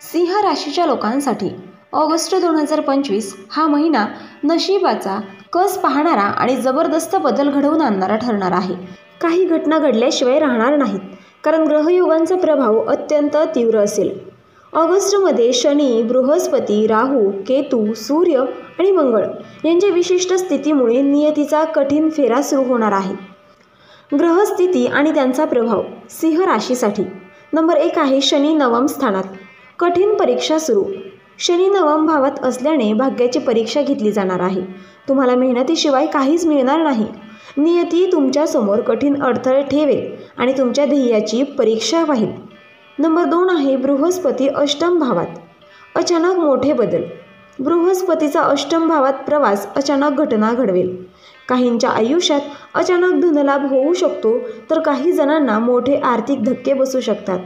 सिंह राशीच्या लोकांसाठी ऑगस्ट 2025 हा महिना नशिबाचा कस पाहणारा आणि जबरदस्त बदल घडवून आणणारा ठरणार आहे. काही घटना घडल्याशिवाय राहणार नाहीत, कारण ग्रहयोगांचा प्रभाव अत्यंत तीव्र असेल. ऑगस्टमध्ये शनी, बृहस्पती, राहू, केतू, सूर्य आणि मंगळ यांच्या विशिष्ट स्थितीमुळे नियतीचा कठीण फेरा सुरू होणार आहे. ग्रहस्थिती आणि त्यांचा प्रभाव सिंह राशीसाठी. नंबर 1 आहे शनी नवम स्थानात. कठीण परीक्षा सुरू. शनी नवम भावात असल्याने भाग्याची परीक्षा घेतली जाणार आहे. तुम्हाला मेहनतीशिवाय काहीच मिळणार नाही. नियती तुमच्यासमोर कठीण अडथळे ठेवेल आणि तुमच्या ध्येयाची परीक्षा पाहिल. नंबर 2 आहे बृहस्पती अष्टम भावात. अचानक मोठे बदल. बृहस्पतीचा अष्टम भावात प्रवास अचानक घटना घडवेल. काहींच्या आयुष्यात अचानक धनलाभ होऊ शकतो, तर काही जणांना मोठे आर्थिक धक्के बसू शकतात.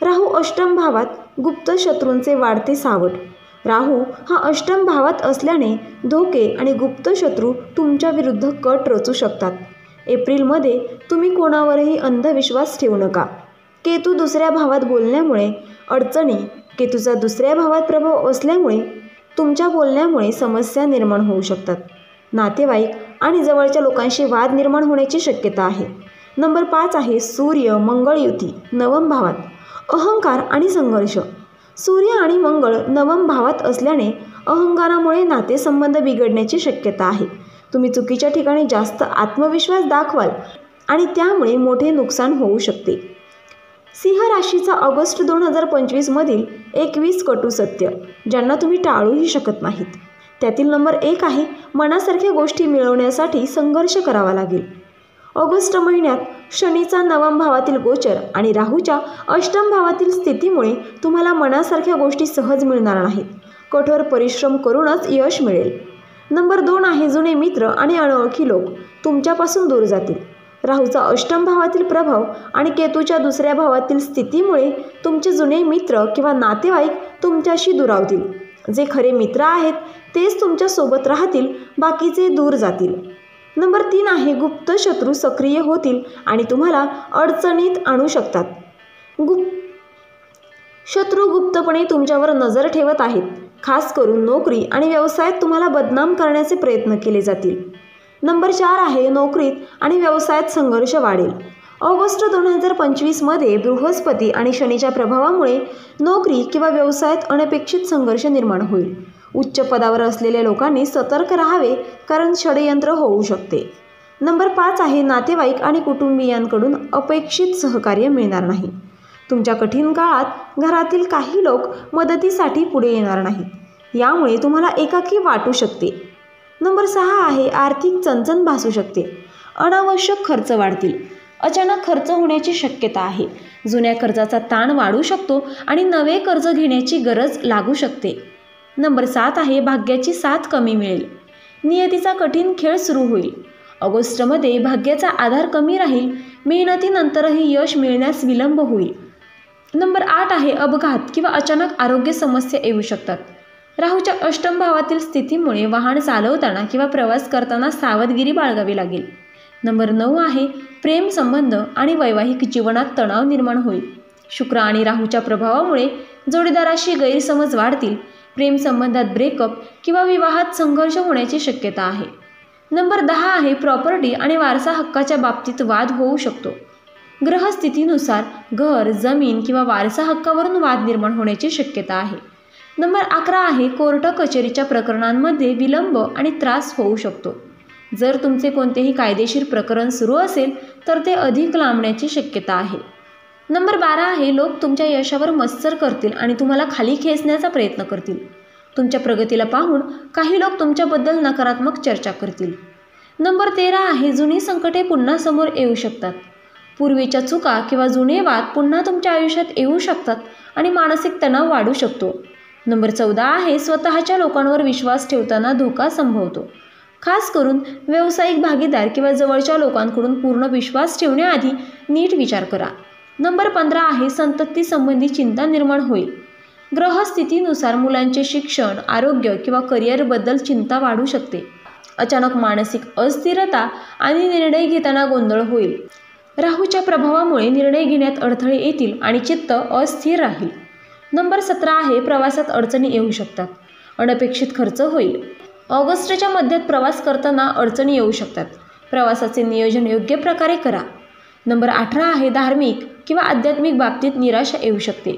राहू अष्टम भावात. गुप्त शत्रूंचे वाढते सावट. राहू हा अष्टम भावात असल्याने धोके आणि गुप्त शत्रू तुमच्या विरुद्ध कट रचू शकतात. एप्रिलमध्ये तुम्ही कोणावरही अंधविश्वास ठेवू नका. केतू दुसऱ्या भावात बोलण्यामुळे अडचणी. केतूचा दुसऱ्या भावात प्रभाव असल्यामुळे तुमच्या बोलण्यामुळे समस्या निर्माण होऊ शकतात. नातेवाईक आणि जवळच्या लोकांशी वाद निर्माण होण्याची शक्यता आहे. नंबर 5 आहे सूर्य मंगळ युती नवम भावात. अहंकार आणि संघर्ष. सूर्य आणि मंगळ नवम भावात असल्याने अहंकारामुळे नातेसंबंध बिघडण्याची शक्यता आहे. तुम्ही चुकीच्या ठिकाणी जास्त आत्मविश्वास दाखवाल आणि त्यामुळे मोठे नुकसान होऊ शकते. सिंह राशीचा ऑगस्ट 2025 मधील 21 कटू सत्य, ज्यांना तुम्ही टाळूही शकत नाहीत. त्यातील नंबर 1 आहे मनासारख्या गोष्टी मिळवण्यासाठी संघर्ष करावा लागेल. ऑगस्ट महिन्यात शनीचा नवम भावातील गोचर आणि राहूच्या अष्टम भावातील स्थितीमुळे तुम्हाला मनासारख्या गोष्टी सहज मिळणार नाहीत. कठोर परिश्रम करूनच यश मिळेल. नंबर 2 आहे जुने मित्र आणि अनोळखी लोक तुमच्यापासून दूर जातील. राहूचा अष्टम भावातील प्रभाव आणि केतूच्या दुसऱ्या भावातील स्थितीमुळे तुमचे जुने मित्र किंवा नातेवाईक तुमच्याशी दुरावतील. जे खरे मित्र आहेत तेच तुमच्या सोबत राहतील, बाकीचे दूर जातील. नंबर 3 आहे गुप्त शत्रू सक्रिय होतील आणि तुम्हाला अडचणीत आणू शकतात. शत्रू गुप्तपणे तुमच्यावर नजर ठेवत आहेत. खास करून नोकरी आणि व्यवसायात तुम्हाला बदनाम करण्याचे प्रयत्न केले जातील. नंबर 4 आहे नोकरीत आणि व्यवसायात संघर्ष वाढेल. ऑगस्ट 2025 मध्ये बृहस्पती आणि शनीच्या प्रभावामुळे नोकरी किंवा व्यवसायात अनपेक्षित संघर्ष निर्माण होईल. उच्च पदावर असलेल्या लोकांनी सतर्क राहावे, कारण षडयंत्र होऊ शकते. नंबर 5 आहे नातेवाईक आणि कुटुंबियांकडून अपेक्षित सहकार्य मिळणार नाही. तुमच्या कठीण काळात घरातील काही लोक मदतीसाठी पुढे येणार नाहीत. यामुळे तुम्हाला एकाकी वाटू शकते. नंबर 6 आहे आर्थिक चणचण भासू शकते. अनावश्यक खर्च वाढतील. अचानक खर्च होण्याची शक्यता आहे. जुन्या कर्जाचा ताण वाढू शकतो आणि नवे कर्ज घेण्याची गरज लागू शकते. नंबर 7 आहे भाग्याची साथ कमी मिळेल. नियतीचा कठीण खेळ सुरू होईल. ऑगस्टमध्ये भाग्याचा आधार कमी राहील. मेहनतीनंतरही यश मिळण्यास विलंब होईल. नंबर 8 आहे अपघात किंवा अचानक आरोग्य समस्या येऊ शकतात. राहूच्या अष्टम भावातील स्थितीमुळे वाहन चालवताना किंवा प्रवास करताना सावधगिरी बाळगावी लागेल. नंबर 9 आहे प्रेम संबंध आणि वैवाहिक जीवनात तणाव निर्माण होईल. शुक्र आणि राहूच्या प्रभावामुळे जोडीदाराशी गैरसमज वाढतील. प्रेम संबंधात ब्रेकअप किंवा विवाहात संघर्ष होण्याची शक्यता आहे. नंबर 10 आहे प्रॉपर्टी आणि वारसा हक्काच्या बाबतीत वाद होऊ शकतो. ग्रहस्थितीनुसार घर, जमीन किंवा वारसा हक्कावरून वाद निर्माण होण्याची शक्यता आहे. नंबर 11 आहे कोर्ट कचेरीच्या प्रकरणांमध्ये विलंब आणि त्रास होऊ शकतो. जर तुमचे कोणतेही कायदेशीर प्रकरण सुरू असेल तर ते अधिक लांबण्याची शक्यता आहे. नंबर 12 आहे लोक तुमच्या यशावर मत्सर करतील आणि तुम्हाला खाली खेचण्याचा प्रयत्न करतील. तुमच्या प्रगतीला पाहून काही लोक तुमच्याबद्दल नकारात्मक चर्चा करतील. नंबर 13 आहे जुनी संकटे पुन्हा समोर येऊ शकतात. पूर्वीच्या चुका किंवा जुने वाद पुन्हा तुमच्या आयुष्यात येऊ शकतात आणि मानसिक तणाव वाढू शकतो. नंबर 14 आहे स्वतःच्या लोकांवर विश्वास ठेवताना धोका संभवतो. खास करून व्यावसायिक भागीदार किंवा जवळच्या लोकांकडून पूर्ण विश्वास ठेवण्याआधी नीट विचार करा. नंबर 15 आहे संतती संबंधी चिंता निर्माण होईल. ग्रहस्थितीनुसार मुलांचे शिक्षण, आरोग्य किंवा करिअरबद्दल चिंता वाढू शकते. अचानक मानसिक अस्थिरता आणि निर्णय घेताना गोंधळ होईल. राहूच्या प्रभावामुळे निर्णय घेण्यात अडथळे येतील आणि चित्त अस्थिर राहील. नंबर 17 आहे प्रवासात अडचणी येऊ शकतात. अनपेक्षित खर्च होईल. ऑगस्टच्या मध्यात प्रवास करताना अडचणी येऊ शकतात. प्रवासाचे नियोजन योग्य प्रकारे करा. नंबर 18 आहे धार्मिक किंवा आध्यात्मिक बाबतीत निराशा येऊ शकते.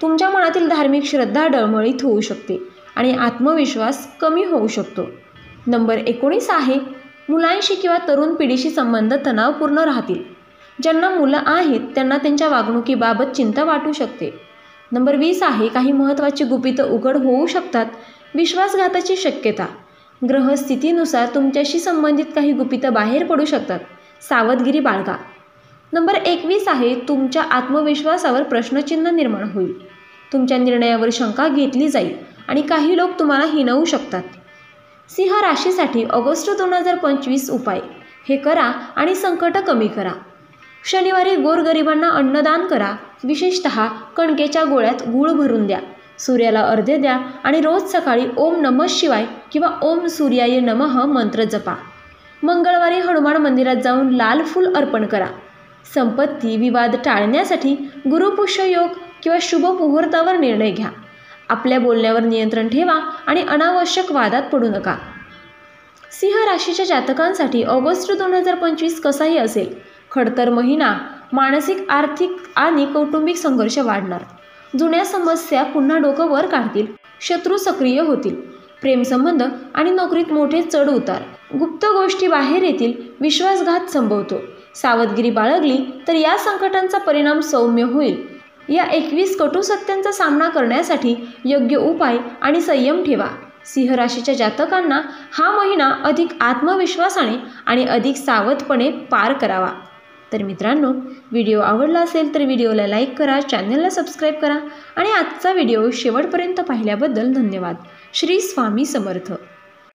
तुमच्या मनातील धार्मिक श्रद्धा डळमळीत होऊ शकते आणि आत्मविश्वास कमी होऊ शकतो. नंबर 19 आहे मुलांशी किंवा तरुण पिढीशी संबंध तणावपूर्ण राहतील. ज्यांना मुलं आहेत त्यांना त्यांच्या वागणुकीबाबत चिंता वाटू शकते. नंबर 20 आहे काही महत्त्वाची गुपितं उघड होऊ शकतात. विश्वासघाताची शक्यता. ग्रहस्थितीनुसार तुमच्याशी संबंधित काही गुपितं बाहेर पडू शकतात. सावधगिरी बाळगा. नंबर 21 आहे तुमच्या आत्मविश्वासावर प्रश्नचिन्ह निर्माण होईल. तुमच्या निर्णयावर शंका घेतली जाईल आणि काही लोक तुम्हाला हिणवू शकतात. सिंह राशीसाठी ऑगस्ट 2025 उपाय हे करा आणि संकट कमी करा. शनिवारी गोरगरिबांना अन्नदान करा. विशेषतः कणकेच्या गोळ्यात गूळ भरून द्या. सूर्याला अर्घ्य द्या आणि रोज सकाळी ओम नमः शिवाय किंवा ओम सूर्याय नमः मंत्र जपा. मंगळवारी हनुमान मंदिरात जाऊन लाल फूल अर्पण करा. संपत्ती विवाद टाळण्यासाठी गुरुपुष्य योग किंवा शुभ मुहूर्तावर निर्णय घ्या. आपल्या बोलण्यावर नियंत्रण ठेवा आणि अनावश्यक वादात पडू नका. सिंह राशीच्या जातकांसाठी ऑगस्ट 2025 कसाही असेल. खडतर महिना. मानसिक, आर्थिक आणि कौटुंबिक संघर्ष वाढणार. जुन्या समस्या पुन्हा डोकं वर काढतील. शत्रू सक्रिय होतील. प्रेमसंबंध आणि नोकरीत मोठे चढ उतार. गुप्त गोष्टी बाहेर येतील. विश्वासघात संभवतो. सावधगिरी बाळगली तर या संकटांचा परिणाम सौम्य होईल. या 21 कटू सत्यांचा सामना करण्यासाठी योग्य उपाय आणि संयम ठेवा. सिंह राशीच्या जातकांना हा महिना अधिक आत्मविश्वासाने आणि अधिक सावधपणे पार करावा. तर मित्रांनो, व्हिडिओ आवडला असेल तर व्हिडिओला लाईक करा, चॅनलला सबस्क्राईब करा आणि आजचा व्हिडिओ शेवटपर्यंत पाहिल्याबद्दल धन्यवाद. श्री स्वामी समर्थ.